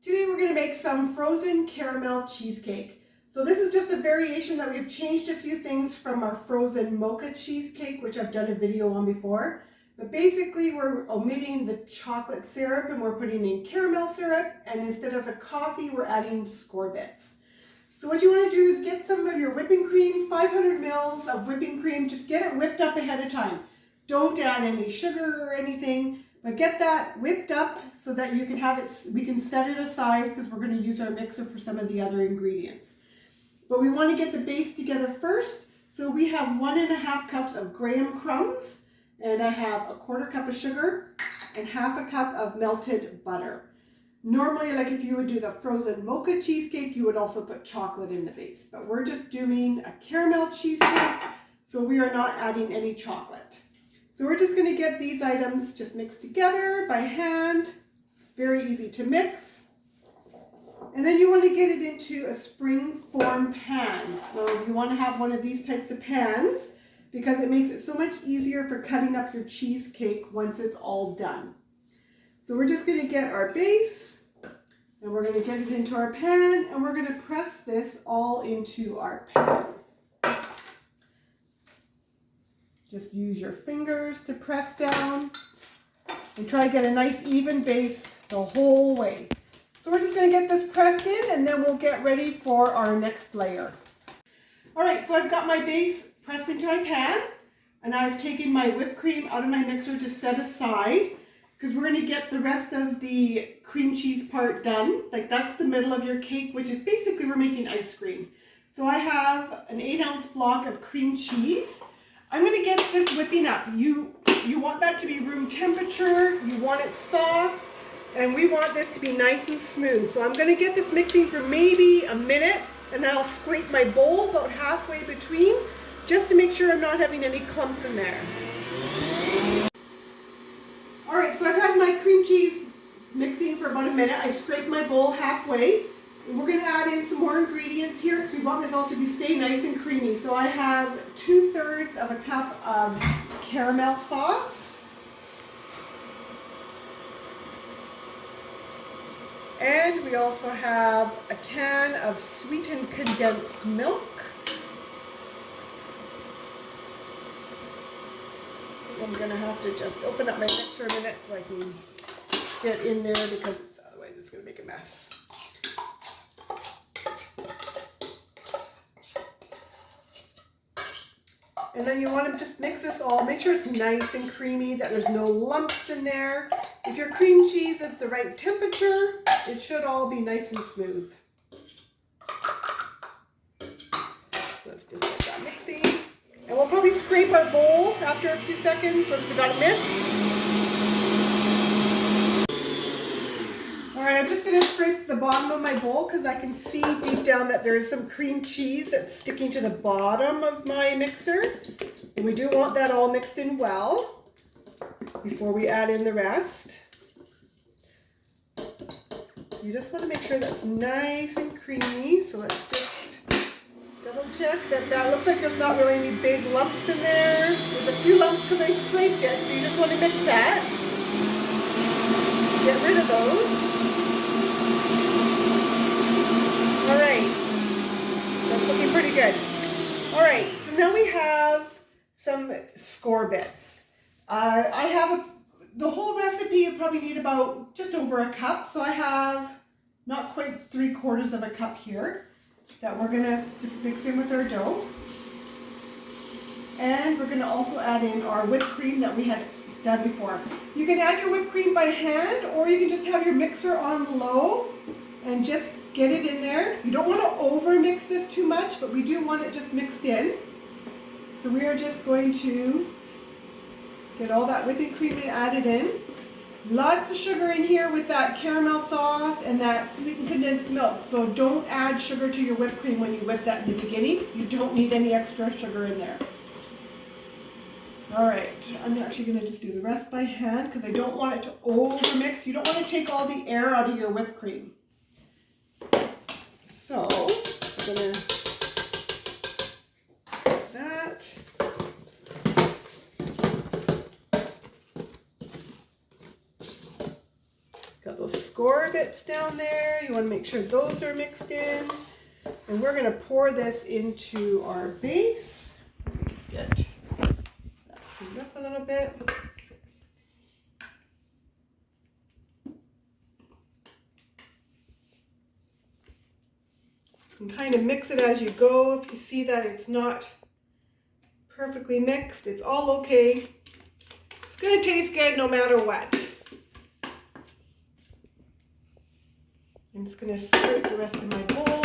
Today we're going to make some frozen caramel cheesecake. So this is just a variation that we've changed a few things from our frozen mocha cheesecake, which I've done a video on before. But basically we're omitting the chocolate syrup and we're putting in caramel syrup, and instead of the coffee we're adding skor bits. So what you want to do is get some of your whipping cream, 500 mils of whipping cream, just get it whipped up ahead of time. Don't add any sugar or anything, but get that whipped up so that you can have it, we can set it aside because we're going to use our mixer for some of the other ingredients. But we want to get the base together first. So we have 1.5 cups of graham crumbs, and I have 1/4 cup of sugar and 1/2 cup of melted butter. Normally, like if you would do the frozen mocha cheesecake, you would also put chocolate in the base, but we're just doing a caramel cheesecake, so we are not adding any chocolate. So we're just going to get these items just mixed together by hand. It's very easy to mix. And then you want to get it into a spring form pan. So you want to have one of these types of pans because it makes it so much easier for cutting up your cheesecake once it's all done. So we're just going to get our base and we're going to get it into our pan, and we're going to press this all into our pan. Just use your fingers to press down and try to get a nice even base the whole way. So we're just going to get this pressed in, and then we'll get ready for our next layer. All right, so I've got my base pressed into my pan, and I've taken my whipped cream out of my mixer to set aside because we're going to get the rest of the cream cheese part done. Like that's the middle of your cake, which is basically we're making ice cream. So I have an 8-ounce block of cream cheese. I'm going to get this whipping up. You want that to be room temperature, you want it soft, and we want this to be nice and smooth. So I'm going to get this mixing for maybe a minute, and then I'll scrape my bowl about halfway between just to make sure I'm not having any clumps in there. Alright, so I've had my cream cheese mixing for about a minute. I scraped my bowl halfway. And we're going to add in some more ingredients here because we want this all to stay nice and creamy. So I have 2/3 of a cup of caramel sauce. And we also have a can of sweetened condensed milk. I'm going to have to just open up my mixer a minute so I can get in there because otherwise it's going to make a mess. And then you want to just mix this all. Make sure it's nice and creamy, that there's no lumps in there. If your cream cheese is the right temperature, it should all be nice and smooth. Let's just get that mixing. And we'll probably scrape our bowl after a few seconds once we got it mixed. Alright, I'm just going to scrape the bottom of my bowl because I can see deep down that there's some cream cheese that's sticking to the bottom of my mixer. And we do want that all mixed in well before we add in the rest. You just want to make sure that's nice and creamy. So let's just double check that looks like there's not really any big lumps in there. There's a few lumps because I scraped it, so you just want to mix that. Get rid of those. Alright, that's looking pretty good. Alright, so now we have some skor bits. I have the whole recipe, you probably need about just over a cup. So I have not quite 3/4 of a cup here that we're going to just mix in with our dough. And we're going to also add in our whipped cream that we had done before. You can add your whipped cream by hand, or you can just have your mixer on low and just get it in there. You don't want to over mix this too much, but we do want it just mixed in. So we are just going to get all that whipping cream added in. Lots of sugar in here with that caramel sauce and that sweetened condensed milk. So don't add sugar to your whipped cream when you whip that in the beginning. You don't need any extra sugar in there. Alright, I'm actually going to just do the rest by hand because I don't want it to over-mix. You don't want to take all the air out of your whipped cream. So, I'm going to put that. Got those skor bits down there. You want to make sure those are mixed in. And we're going to pour this into our base. Just get that cleaned up a little bit. And kind of mix it as you go. If you see that it's not perfectly mixed, it's all okay. It's going to taste good no matter what. I'm just going to scrape the rest of my bowl.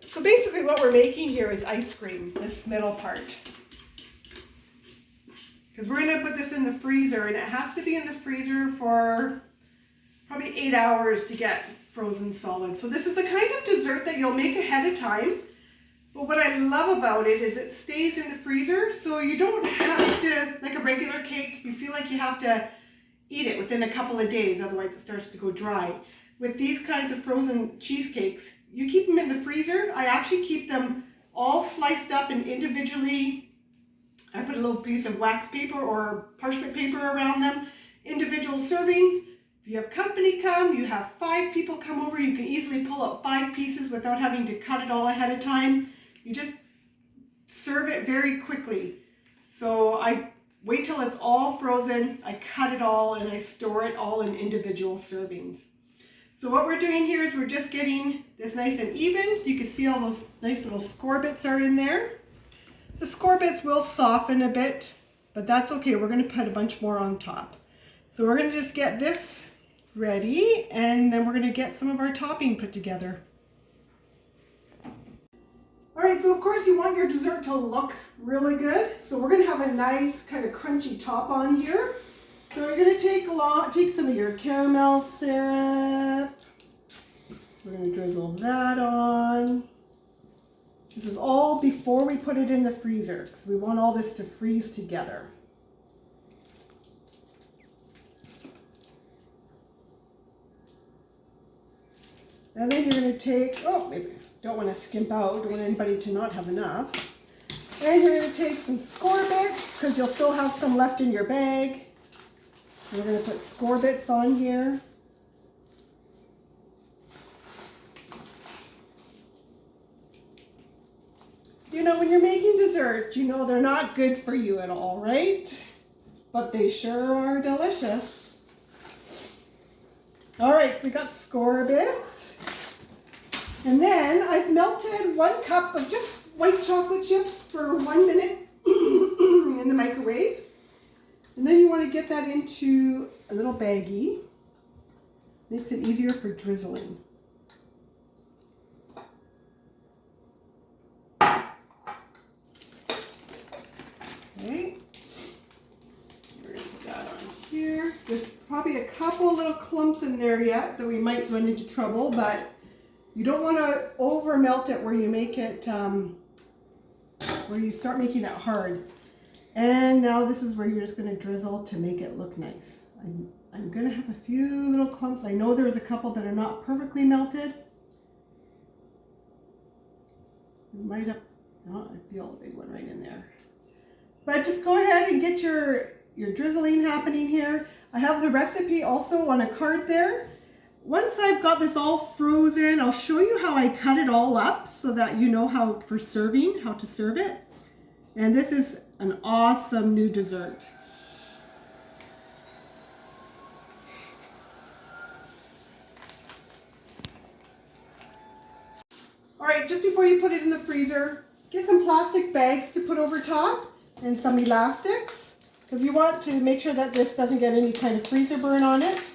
So basically what we're making here is ice cream, this middle part. Because we're going to put this in the freezer, and it has to be in the freezer for probably 8 hours to get frozen solid. So this is a kind of dessert that you'll make ahead of time. But what I love about it is it stays in the freezer, so you don't have to, like a regular cake, you feel like you have to eat it within a couple of days, otherwise it starts to go dry. With these kinds of frozen cheesecakes, you keep them in the freezer. I actually keep them all sliced up and individually, I put a little piece of wax paper or parchment paper around them, individual servings. If you have company come, you have 5 people come over, you can easily pull out 5 pieces without having to cut it all ahead of time. You just serve it very quickly. So I wait till it's all frozen, I cut it all, and I store it all in individual servings. So what we're doing here is we're just getting this nice and even. So you can see all those nice little skor bits are in there. The skor bits will soften a bit, but that's okay. We're going to put a bunch more on top. So we're going to just get this ready, and then we're going to get some of our topping put together. All right, so of course you want your dessert to look really good. So we're going to have a nice kind of crunchy top on here. So you're going to take some of your caramel syrup. We're going to drizzle that on. This is all before we put it in the freezer, because we want all this to freeze together. And then you're going to take, maybe don't want to skimp out, don't want anybody to not have enough. And you're going to take some skor bits, because you'll still have some left in your bag. And we're going to put skor bits on here. You know, when you're making dessert, you know they're not good for you at all, right? But they sure are delicious. All right, so we got skor bits. And then I've melted 1 cup of just white chocolate chips for 1 minute in the microwave. And then you want to get that into a little baggie. Makes it easier for drizzling. Okay. We're going to put that on here. There's probably a couple little clumps in there yet that we might run into trouble, but you don't want to over melt it where you make it, where you start making it hard. And now this is where you're just going to drizzle to make it look nice. I'm going to have a few little clumps. I know there's a couple that are not perfectly melted. You might have, I feel a big one right in there. But just go ahead and get your drizzling happening here. I have the recipe also on a card there. Once I've got this all frozen, I'll show you how I cut it all up so that you know how to serve it. And this is an awesome new dessert. All right, just before you put it in the freezer, get some plastic bags to put over top and some elastics, because you want to make sure that this doesn't get any kind of freezer burn on it.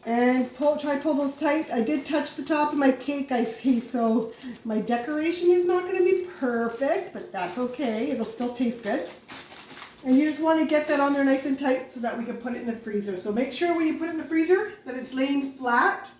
And try to pull those tight. I did touch the top of my cake, I see, so my decoration is not going to be perfect, but that's okay. It'll still taste good. And you just want to get that on there nice and tight so that we can put it in the freezer. So make sure when you put it in the freezer that it's laying flat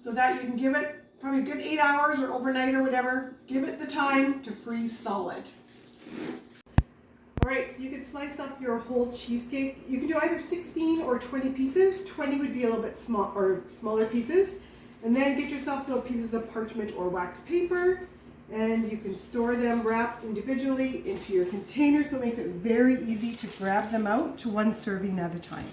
so that you can give it probably a good 8 hours or overnight or whatever. Give it the time to freeze solid. All right, so you can slice up your whole cheesecake. You can do either 16 or 20 pieces. 20 would be a little bit small or smaller pieces. And then get yourself little pieces of parchment or wax paper. And you can store them wrapped individually into your container, so it makes it very easy to grab them out to one serving at a time.